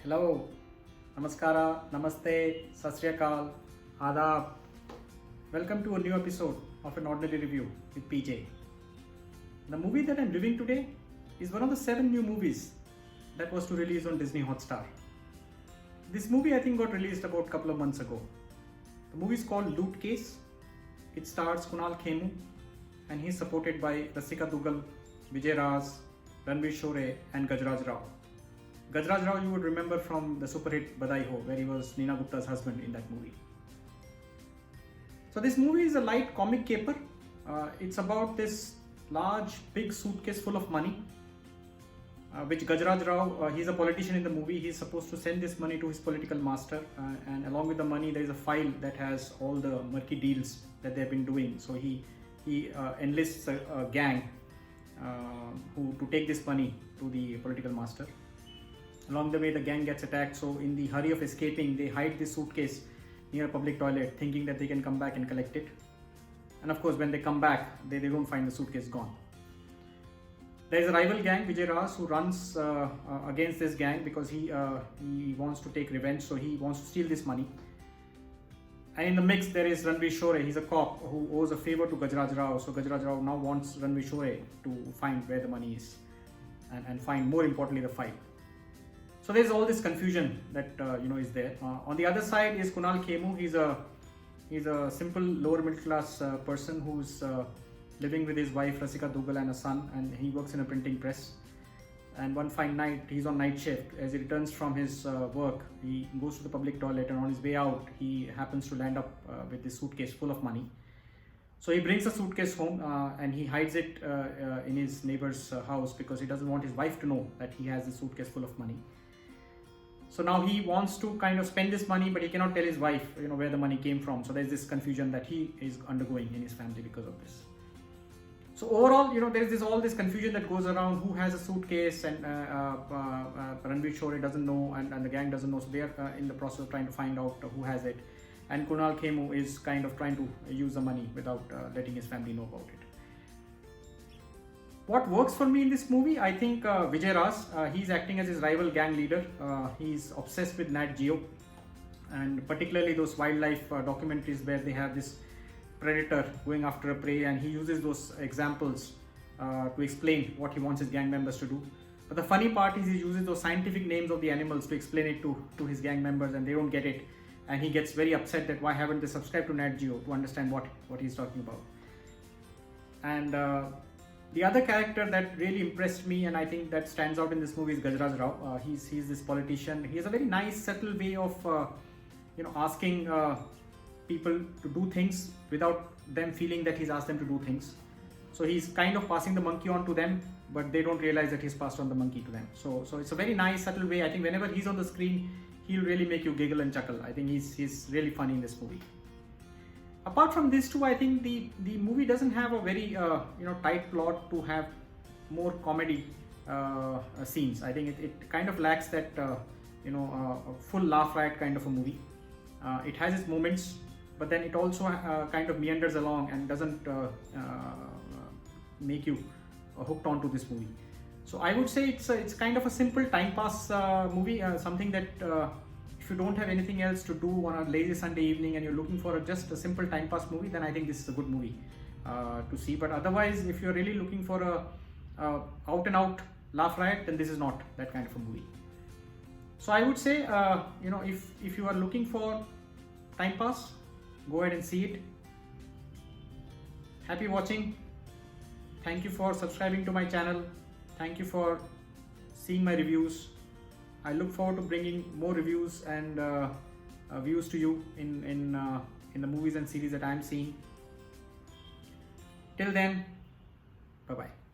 Hello, Namaskara, Namaste, Sat Sri Akal, Adab. Welcome to a new episode of An Ordinary Review with PJ. The movie that I'm reviewing today is one of the 7 new movies that was to release on Disney Hotstar. This movie I think got released about a couple of months ago. The movie is called Loot Case. It stars Kunal Khemu and he's supported by Rasika Dugal, Vijay Raj, Ranveer Shore and Gajraj Rao. Gajraj Rao you would remember from the super hit Badai Ho, where he was Neena Gupta's husband in that movie. So this movie is a light comic caper. It's about this large big suitcase full of money which Gajraj Rao, he's a politician in the movie. He's supposed to send this money to his political master and along with the money there is a file that has all the murky deals that they've been doing. So he enlists a gang to take this money to the political master. Along the way the gang gets attacked, so in the hurry of escaping they hide this suitcase near a public toilet thinking that they can come back and collect it. And of course when they come back they don't find the suitcase gone. There is a rival gang, Vijay Raj, who runs against this gang because he wants to take revenge, so he wants to steal this money. And in the mix there is Ranveer Shore. He's a cop who owes a favor to Gajraj Rao, so Gajraj Rao now wants Ranveer Shore to find where the money is and find, more importantly, the file. So there's all this confusion that is there. On the other side is Kunal Khemu. He's a simple lower middle class person who's living with his wife Rasika Dugal and a son, and he works in a printing press. And one fine night he's on night shift. As he returns from his work, he goes to the public toilet, and on his way out he happens to land up with this suitcase full of money. So he brings the suitcase home and he hides it in his neighbor's house because he doesn't want his wife to know that he has this suitcase full of money. So now he wants to kind of spend this money, but he cannot tell his wife where the money came from. So there's this confusion that he is undergoing in his family because of this. So overall, there is all this confusion that goes around who has a suitcase, and Ranveer Shore doesn't know, and the gang doesn't know. So they are in the process of trying to find out who has it. And Kunal Khemu is kind of trying to use the money without letting his family know about it. What works for me in this movie, I think Vijay Raj, he's acting as his rival gang leader. He's obsessed with Nat Geo, and particularly those wildlife documentaries where they have this predator going after a prey, and he uses those examples to explain what he wants his gang members to do. But the funny part is he uses those scientific names of the animals to explain it to his gang members, and they don't get it. And he gets very upset that why haven't they subscribed to Nat Geo to understand what he's talking about. And the other character that really impressed me, and I think that stands out in this movie, is Gajraj Rao. He's this politician. He has a very nice, subtle way of asking people to do things without them feeling that he's asked them to do things. So he's kind of passing the monkey on to them, but they don't realize that he's passed on the monkey to them. So it's a very nice, subtle way. I think whenever he's on the screen, he'll really make you giggle and chuckle. I think he's really funny in this movie. Apart from this too, I think the movie doesn't have a very tight plot to have more comedy scenes. I think it kind of lacks that a full laugh riot kind of a movie. It has its moments, but then it also kind of meanders along and doesn't make you hooked onto this movie. So I would say it's kind of a simple time pass movie, something that if you don't have anything else to do on a lazy Sunday evening and you're looking for just a simple time pass movie, then I think this is a good movie to see. But otherwise, if you're really looking for a out and out laugh riot, then this is not that kind of a movie. So I would say if you are looking for time pass, go ahead and see it. Happy watching. Thank you for subscribing to my channel. Thank you for seeing my reviews. I look forward to bringing more reviews and views to you in the movies and series that I am seeing. Till then, bye bye.